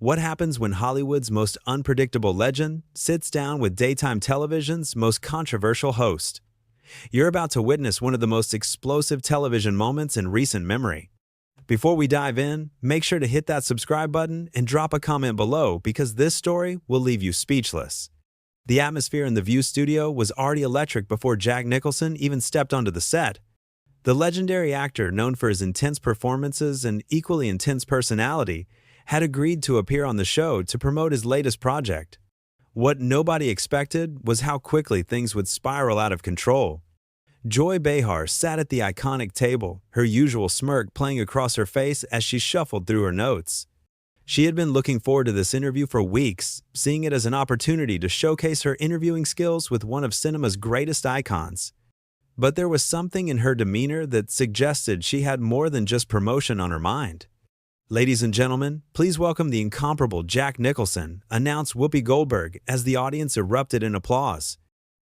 What happens when Hollywood's most unpredictable legend sits down with daytime television's most controversial host? You're about to witness one of the most explosive television moments in recent memory. Before we dive in, make sure to hit that subscribe button and drop a comment below because this story will leave you speechless. The atmosphere in the View studio was already electric before Jack Nicholson even stepped onto the set. The legendary actor, known for his intense performances and equally intense personality, had agreed to appear on the show to promote his latest project. What nobody expected was how quickly things would spiral out of control. Joy Behar sat at the iconic table, her usual smirk playing across her face as she shuffled through her notes. She had been looking forward to this interview for weeks, seeing it as an opportunity to showcase her interviewing skills with one of cinema's greatest icons. But there was something in her demeanor that suggested she had more than just promotion on her mind. "Ladies and gentlemen, please welcome the incomparable Jack Nicholson," announced Whoopi Goldberg as the audience erupted in applause.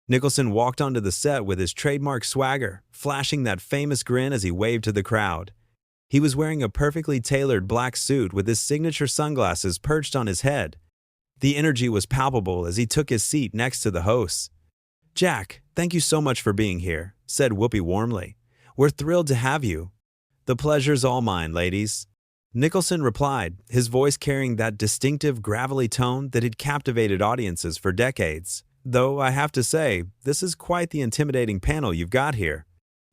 Nicholson walked onto the set with his trademark swagger, flashing that famous grin as he waved to the crowd. He was wearing a perfectly tailored black suit with his signature sunglasses perched on his head. The energy was palpable as he took his seat next to the host. "Jack, thank you so much for being here," said Whoopi warmly. "We're thrilled to have you." "The pleasure's all mine, ladies," Nicholson replied, his voice carrying that distinctive gravelly tone that had captivated audiences for decades. "Though I have to say, this is quite the intimidating panel you've got here."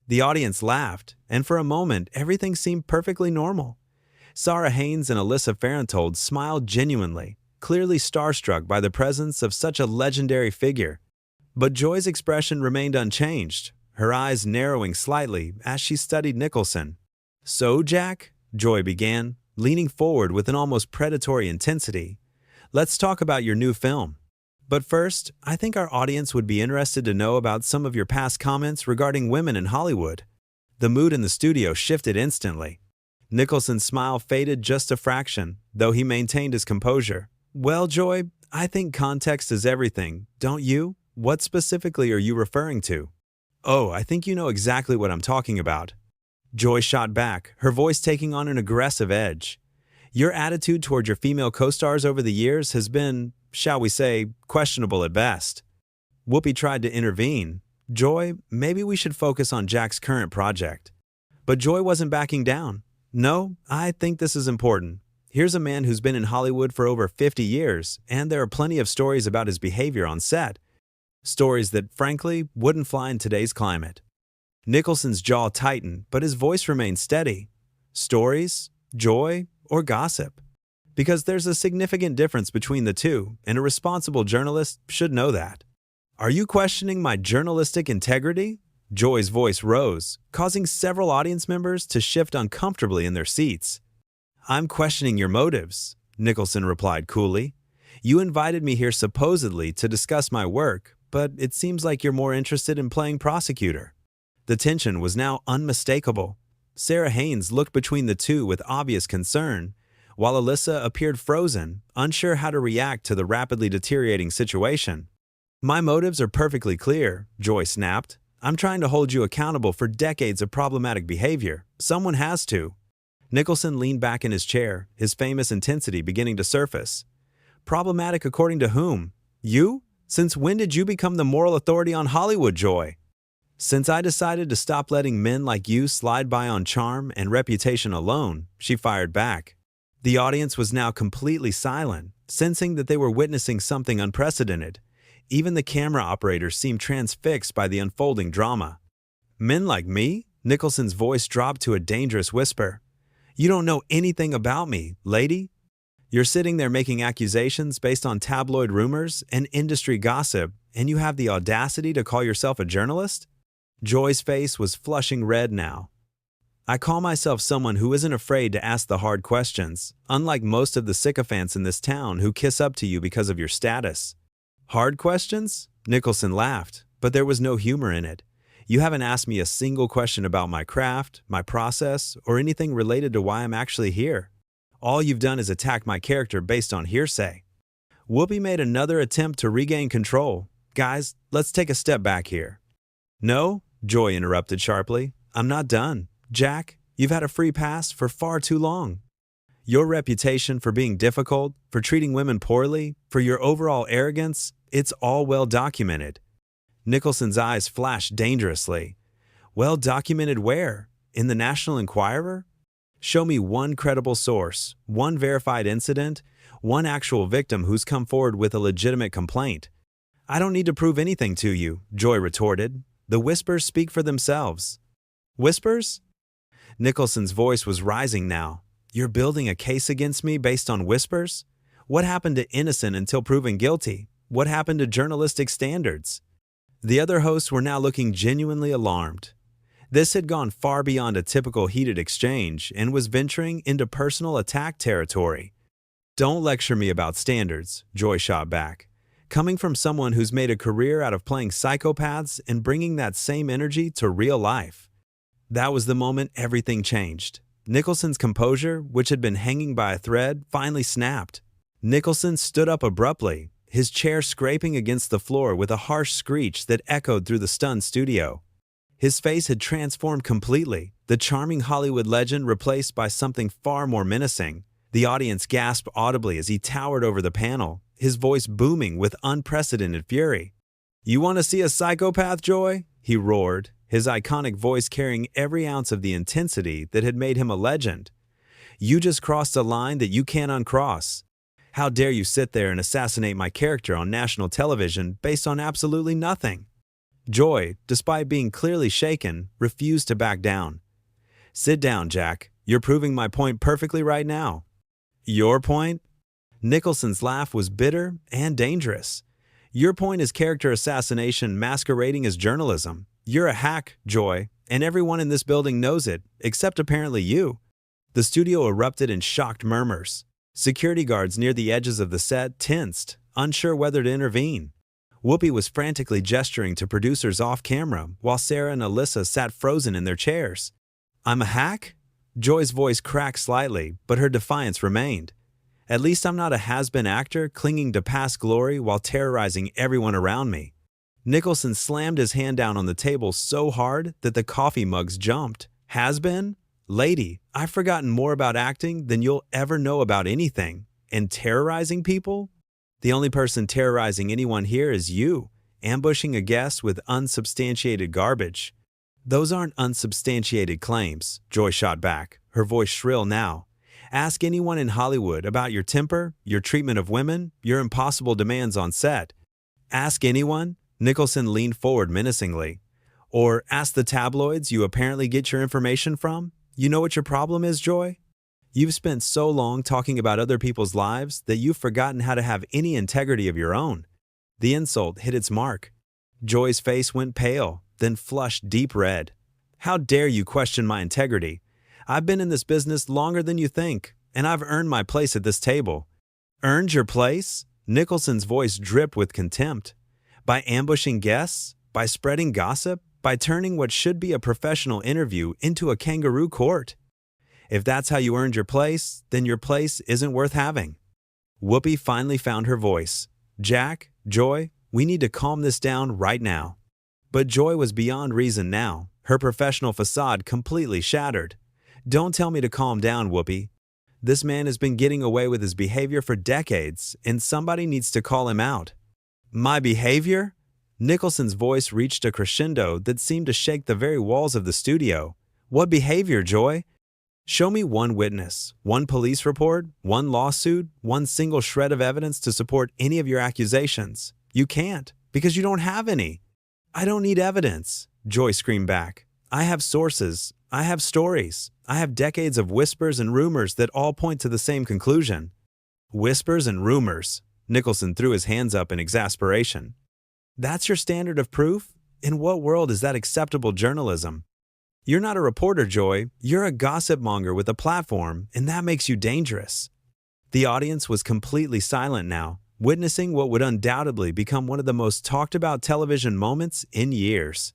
The audience laughed, and for a moment, everything seemed perfectly normal. Sarah Haynes and Alyssa Farrentold smiled genuinely, clearly starstruck by the presence of such a legendary figure. But Joy's expression remained unchanged, her eyes narrowing slightly as she studied Nicholson. "So, Jack," Joy began, leaning forward with an almost predatory intensity, "let's talk about your new film. But first, I think our audience would be interested to know about some of your past comments regarding women in Hollywood." The mood in the studio shifted instantly. Nicholson's smile faded just a fraction, though he maintained his composure. "Well, Joy, I think context is everything, don't you? What specifically are you referring to?" "Oh, I think you know exactly what I'm talking about." Joy shot back, her voice taking on an aggressive edge. "Your attitude toward your female co-stars over the years has been, shall we say, questionable at best." Whoopi tried to intervene. "Joy, maybe we should focus on Jack's current project." But Joy wasn't backing down. "No, I think this is important. Here's a man who's been in Hollywood for over 50 years, and there are plenty of stories about his behavior on set. Stories that, frankly, wouldn't fly in today's climate." Nicholson's jaw tightened, but his voice remained steady. "Stories? Joy? Or gossip? Because there's a significant difference between the two, and a responsible journalist should know that." "Are you questioning my journalistic integrity?" Joy's voice rose, causing several audience members to shift uncomfortably in their seats. "I'm questioning your motives," Nicholson replied coolly. "You invited me here supposedly to discuss my work, but it seems like you're more interested in playing prosecutor." The tension was now unmistakable. Sarah Haynes looked between the two with obvious concern, while Alyssa appeared frozen, unsure how to react to the rapidly deteriorating situation. "My motives are perfectly clear," Joy snapped. "I'm trying to hold you accountable for decades of problematic behavior. Someone has to." Nicholson leaned back in his chair, his famous intensity beginning to surface. "Problematic according to whom? You? Since when did you become the moral authority on Hollywood, Joy?" "Since I decided to stop letting men like you slide by on charm and reputation alone," she fired back. The audience was now completely silent, sensing that they were witnessing something unprecedented. Even the camera operators seemed transfixed by the unfolding drama. "Men like me?" Nicholson's voice dropped to a dangerous whisper. "You don't know anything about me, lady. You're sitting there making accusations based on tabloid rumors and industry gossip, and you have the audacity to call yourself a journalist?" Joy's face was flushing red now. "I call myself someone who isn't afraid to ask the hard questions, unlike most of the sycophants in this town who kiss up to you because of your status." "Hard questions?" Nicholson laughed, but there was no humor in it. "You haven't asked me a single question about my craft, my process, or anything related to why I'm actually here. All you've done is attack my character based on hearsay." Whoopi made another attempt to regain control. "Guys, let's take a step back here." "No," Joy interrupted sharply. "I'm not done. Jack, you've had a free pass for far too long. Your reputation for being difficult, for treating women poorly, for your overall arrogance, it's all well documented. Nicholson's eyes flashed dangerously. Well documented where? In the National Enquirer? Show me one credible source, one verified incident, one actual victim who's come forward with a legitimate complaint. I don't need to prove anything to you, Joy retorted. The whispers speak for themselves. Whispers? Nicholson's voice was rising now. You're building a case against me based on whispers? What happened to innocent until proven guilty? What happened to journalistic standards? The other hosts were now looking genuinely alarmed. This had gone far beyond a typical heated exchange and was venturing into personal attack territory. Don't lecture me about standards, Joy shot back. Coming from someone who's made a career out of playing psychopaths and bringing that same energy to real life. That was the moment everything changed. Nicholson's composure, which had been hanging by a thread, finally snapped. Nicholson stood up abruptly, his chair scraping against the floor with a harsh screech that echoed through the stunned studio. His face had transformed completely, the charming Hollywood legend replaced by something far more menacing. The audience gasped audibly as he towered over the panel, his voice booming with unprecedented fury. "You want to see a psychopath, Joy?" he roared, his iconic voice carrying every ounce of the intensity that had made him a legend. "You just crossed a line that you can't uncross. How dare you sit there and assassinate my character on national television based on absolutely nothing?" Joy, despite being clearly shaken, refused to back down. "Sit down, Jack. You're proving my point perfectly right now." "Your point?" Nicholson's laugh was bitter and dangerous. "Your point is character assassination masquerading as journalism. You're a hack, Joy, and everyone in this building knows it, except apparently you." The studio erupted in shocked murmurs. Security guards near the edges of the set tensed, unsure whether to intervene. Whoopi was frantically gesturing to producers off camera, while Sarah and Alyssa sat frozen in their chairs. "I'm a hack?" Joy's voice cracked slightly, but her defiance remained. "At least I'm not a has-been actor clinging to past glory while terrorizing everyone around me." Nicholson slammed his hand down on the table so hard that the coffee mugs jumped. "Has-been? Lady, I've forgotten more about acting than you'll ever know about anything. And terrorizing people? The only person terrorizing anyone here is you, ambushing a guest with unsubstantiated garbage." "Those aren't unsubstantiated claims," Joy shot back, her voice shrill now. "Ask anyone in Hollywood about your temper, your treatment of women, your impossible demands on set. Ask anyone," Nicholson leaned forward menacingly. "Or ask the tabloids you apparently get your information from. You know what your problem is, Joy? You've spent so long talking about other people's lives that you've forgotten how to have any integrity of your own." The insult hit its mark. Joy's face went pale, then flushed deep red. "How dare you question my integrity? I've been in this business longer than you think, and I've earned my place at this table." "Earned your place?" Nicholson's voice dripped with contempt. "By ambushing guests? By spreading gossip? By turning what should be a professional interview into a kangaroo court? If that's how you earned your place, then your place isn't worth having." Whoopi finally found her voice. "Jack, Joy, we need to calm this down right now." But Joy was beyond reason now, her professional facade completely shattered. "Don't tell me to calm down, Whoopi. This man has been getting away with his behavior for decades, and somebody needs to call him out." "My behavior?" Nicholson's voice reached a crescendo that seemed to shake the very walls of the studio. "What behavior, Joy? Show me one witness, one police report, one lawsuit, one single shred of evidence to support any of your accusations. You can't, because you don't have any." "I don't need evidence," Joy screamed back. "I have sources. I have stories. I have decades of whispers and rumors that all point to the same conclusion." "Whispers and rumors," Nicholson threw his hands up in exasperation. "That's your standard of proof? In what world is that acceptable journalism? You're not a reporter, Joy. You're a gossip monger with a platform, and that makes you dangerous." The audience was completely silent now, witnessing what would undoubtedly become one of the most talked about television moments in years.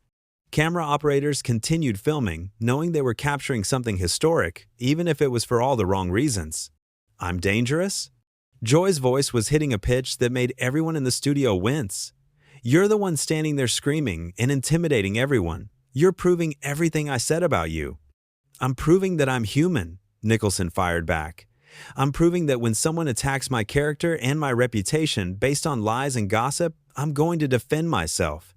Camera operators continued filming, knowing they were capturing something historic, even if it was for all the wrong reasons. "I'm dangerous?" Joy's voice was hitting a pitch that made everyone in the studio wince. "You're the one standing there screaming and intimidating everyone. You're proving everything I said about you." "I'm proving that I'm human," Nicholson fired back. I'm proving that when someone attacks my character and my reputation based on lies and gossip, I'm going to defend myself.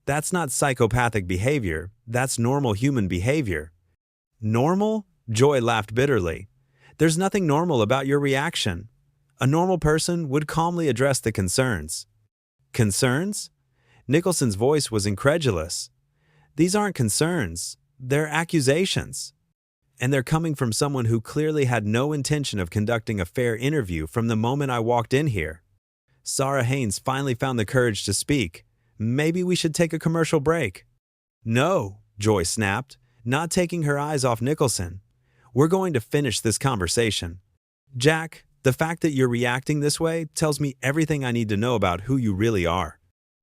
That's not psychopathic behavior, that's normal human behavior. Normal? Joy laughed bitterly. There's nothing normal about your reaction. A normal person would calmly address the concerns. Concerns? Nicholson's voice was incredulous. These aren't concerns, they're accusations. And they're coming from someone who clearly had no intention of conducting a fair interview from the moment I walked in here. Sarah Haynes finally found the courage to speak. Maybe we should take a commercial break. No, Joy snapped, not taking her eyes off Nicholson. We're going to finish this conversation. Jack, the fact that you're reacting this way tells me everything I need to know about who you really are.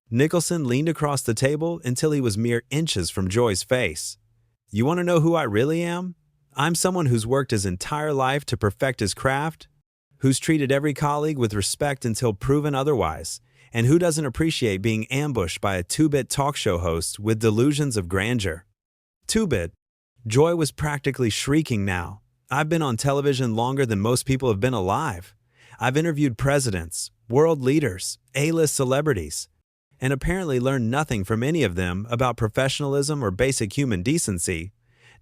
Nicholson leaned across the table until he was mere inches from Joy's face. You want to know who I really am? I'm someone who's worked his entire life to perfect his craft, who's treated every colleague with respect until proven otherwise, and who doesn't appreciate being ambushed by a two-bit talk show host with delusions of grandeur. Two-bit. Joy was practically shrieking now. I've been on television longer than most people have been alive. I've interviewed presidents, world leaders, A-list celebrities, and apparently learned nothing from any of them about professionalism or basic human decency.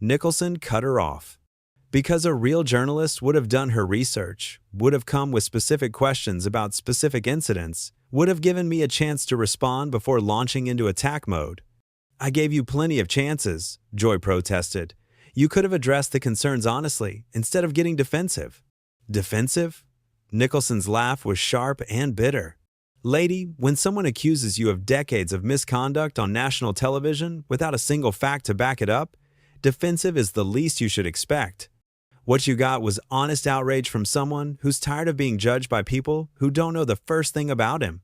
Nicholson cut her off. Because a real journalist would have done her research, would have come with specific questions about specific incidents, would have given me a chance to respond before launching into attack mode. I gave you plenty of chances, Joy protested. You could have addressed the concerns honestly, instead of getting defensive. Defensive? Nicholson's laugh was sharp and bitter. Lady, when someone accuses you of decades of misconduct on national television without a single fact to back it up, defensive is the least you should expect. What you got was honest outrage from someone who's tired of being judged by people who don't know the first thing about him.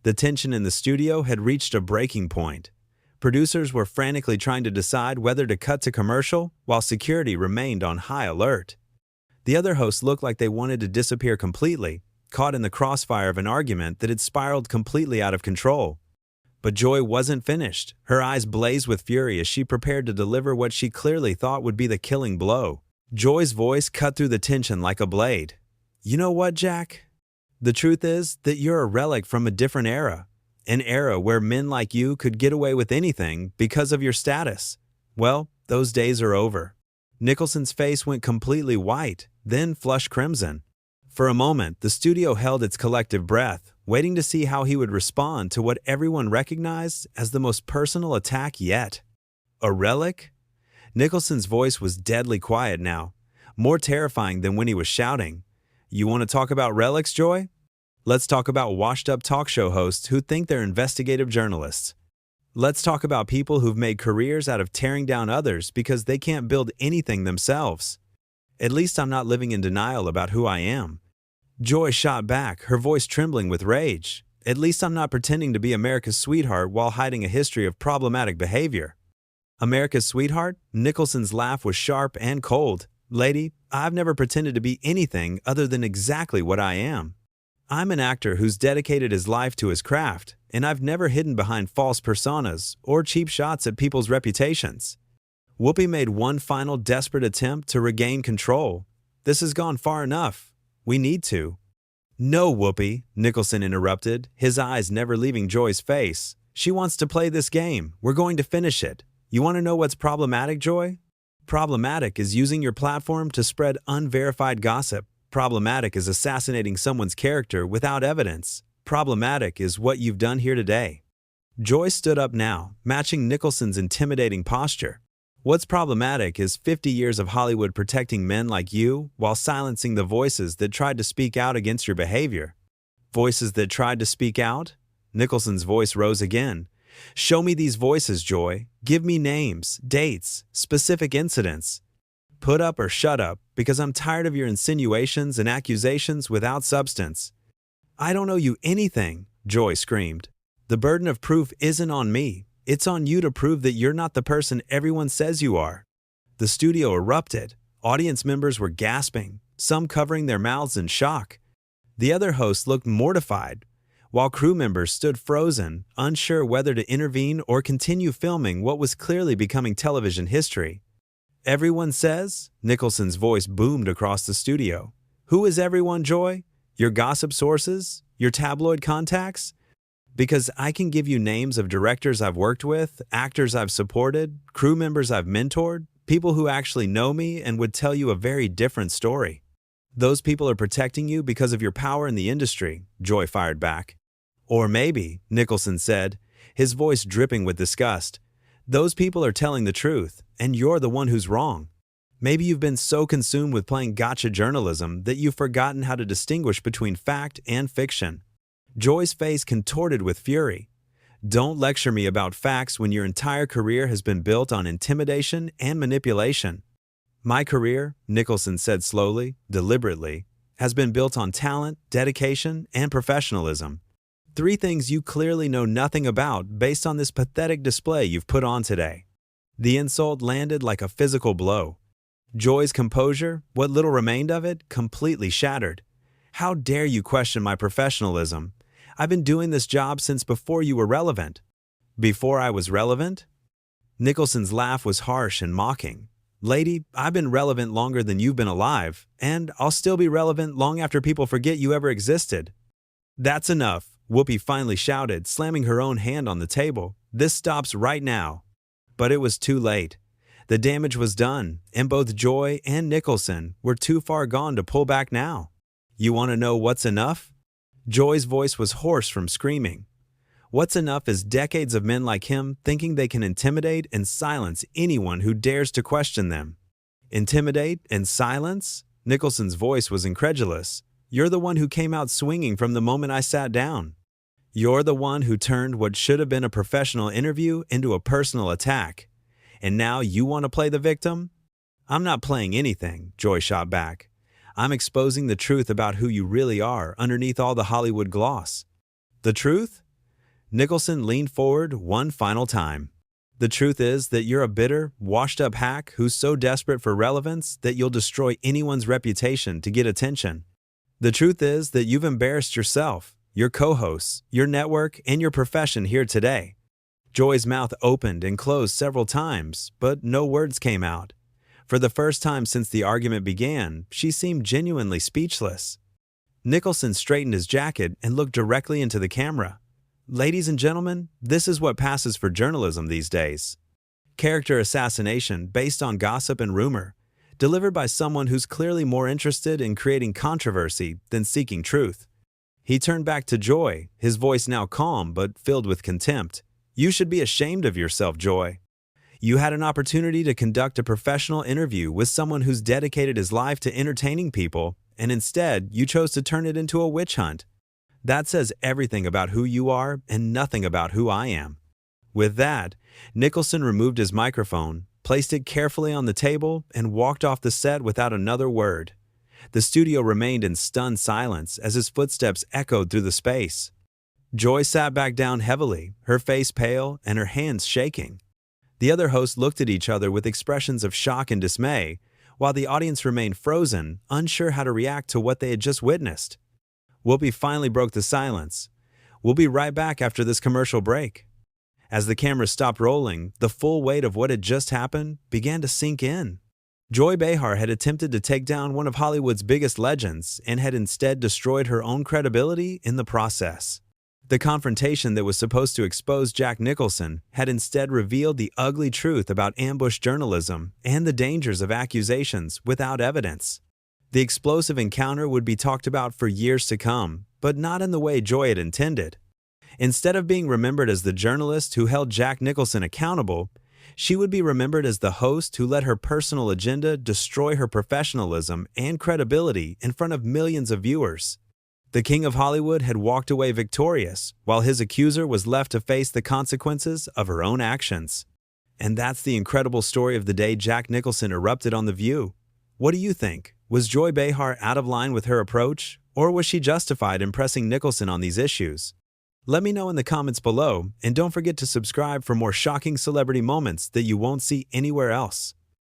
The tension in the studio had reached a breaking point. Producers were frantically trying to decide whether to cut to commercial, while security remained on high alert. The other hosts looked like they wanted to disappear completely, caught in the crossfire of an argument that had spiraled completely out of control. But Joy wasn't finished. Her eyes blazed with fury as she prepared to deliver what she clearly thought would be the killing blow. Joy's voice cut through the tension like a blade. You know what, Jack? The truth is that you're a relic from a different era. An era where men like you could get away with anything because of your status. Well, those days are over. Nicholson's face went completely white, then flushed crimson. For a moment, the studio held its collective breath, waiting to see how he would respond to what everyone recognized as the most personal attack yet. A relic? Nicholson's voice was deadly quiet now, more terrifying than when he was shouting. You want to talk about relics, Joy? Let's talk about washed-up talk show hosts who think they're investigative journalists. Let's talk about people who've made careers out of tearing down others because they can't build anything themselves. At least I'm not living in denial about who I am. Joy shot back, her voice trembling with rage. At least I'm not pretending to be America's sweetheart while hiding a history of problematic behavior. America's sweetheart? Nicholson's laugh was sharp and cold. Lady, I've never pretended to be anything other than exactly what I am. I'm an actor who's dedicated his life to his craft, and I've never hidden behind false personas or cheap shots at people's reputations. Whoopi made one final desperate attempt to regain control. This has gone far enough. We need to. No, Whoopi, Nicholson interrupted, his eyes never leaving Joy's face. She wants to play this game. We're going to finish it. You want to know what's problematic, Joy? Problematic is using your platform to spread unverified gossip. Problematic is assassinating someone's character without evidence. Problematic is what you've done here today. Joy stood up now, matching Nicholson's intimidating posture. What's problematic is 50 years of Hollywood protecting men like you while silencing the voices that tried to speak out against your behavior. Voices that tried to speak out? Nicholson's voice rose again. Show me these voices, Joy. Give me names, dates, specific incidents. Put up or shut up, because I'm tired of your insinuations and accusations without substance. I don't owe you anything, Joy screamed. The burden of proof isn't on me. It's on you to prove that you're not the person everyone says you are. The studio erupted. Audience members were gasping, some covering their mouths in shock. The other hosts looked mortified, while crew members stood frozen, unsure whether to intervene or continue filming what was clearly becoming television history. Everyone says? Nicholson's voice boomed across the studio. Who is everyone, Joy? Your gossip sources? Your tabloid contacts? Because I can give you names of directors I've worked with, actors I've supported, crew members I've mentored, people who actually know me and would tell you a very different story. Those people are protecting you because of your power in the industry, Joy fired back. Or maybe, Nicholson said, his voice dripping with disgust, those people are telling the truth, and you're the one who's wrong. Maybe you've been so consumed with playing gotcha journalism that you've forgotten how to distinguish between fact and fiction. Joy's face contorted with fury. Don't lecture me about facts when your entire career has been built on intimidation and manipulation. My career, Nicholson said slowly, deliberately, has been built on talent, dedication, and professionalism. 3 things you clearly know nothing about based on this pathetic display you've put on today. The insult landed like a physical blow. Joy's composure, what little remained of it, completely shattered. How dare you question my professionalism? I've been doing this job since before you were relevant. Before I was relevant? Nicholson's laugh was harsh and mocking. Lady, I've been relevant longer than you've been alive, and I'll still be relevant long after people forget you ever existed. That's enough, Whoopi finally shouted, slamming her own hand on the table. This stops right now. But it was too late. The damage was done, and both Joy and Nicholson were too far gone to pull back now. You want to know what's enough? Joy's voice was hoarse from screaming. What's enough is decades of men like him thinking they can intimidate and silence anyone who dares to question them. Intimidate and silence? Nicholson's voice was incredulous. You're the one who came out swinging from the moment I sat down. You're the one who turned what should have been a professional interview into a personal attack. And now you want to play the victim? I'm not playing anything, Joy shot back. I'm exposing the truth about who you really are underneath all the Hollywood gloss. The truth? Nicholson leaned forward one final time. The truth is that you're a bitter, washed-up hack who's so desperate for relevance that you'll destroy anyone's reputation to get attention. The truth is that you've embarrassed yourself, your co-hosts, your network, and your profession here today. Joy's mouth opened and closed several times, but no words came out. For the first time since the argument began, she seemed genuinely speechless. Nicholson straightened his jacket and looked directly into the camera. Ladies and gentlemen, this is what passes for journalism these days. Character assassination based on gossip and rumor, delivered by someone who's clearly more interested in creating controversy than seeking truth. He turned back to Joy, his voice now calm but filled with contempt. You should be ashamed of yourself, Joy. You had an opportunity to conduct a professional interview with someone who's dedicated his life to entertaining people, and instead you chose to turn it into a witch hunt. That says everything about who you are and nothing about who I am. With that, Nicholson removed his microphone, placed it carefully on the table, and walked off the set without another word. The studio remained in stunned silence as his footsteps echoed through the space. Joy sat back down heavily, her face pale and her hands shaking. The other hosts looked at each other with expressions of shock and dismay, while the audience remained frozen, unsure how to react to what they had just witnessed. Whoopi finally broke the silence. We'll be right back after this commercial break. As the camera stopped rolling, the full weight of what had just happened began to sink in. Joy Behar had attempted to take down one of Hollywood's biggest legends and had instead destroyed her own credibility in the process. The confrontation that was supposed to expose Jack Nicholson had instead revealed the ugly truth about ambush journalism and the dangers of accusations without evidence. The explosive encounter would be talked about for years to come, but not in the way Joy had intended. Instead of being remembered as the journalist who held Jack Nicholson accountable, she would be remembered as the host who let her personal agenda destroy her professionalism and credibility in front of millions of viewers. The King of Hollywood had walked away victorious, while his accuser was left to face the consequences of her own actions. And that's the incredible story of the day Jack Nicholson erupted on The View. What do you think? Was Joy Behar out of line with her approach, or was she justified in pressing Nicholson on these issues? Let me know in the comments below, and don't forget to subscribe for more shocking celebrity moments that you won't see anywhere else.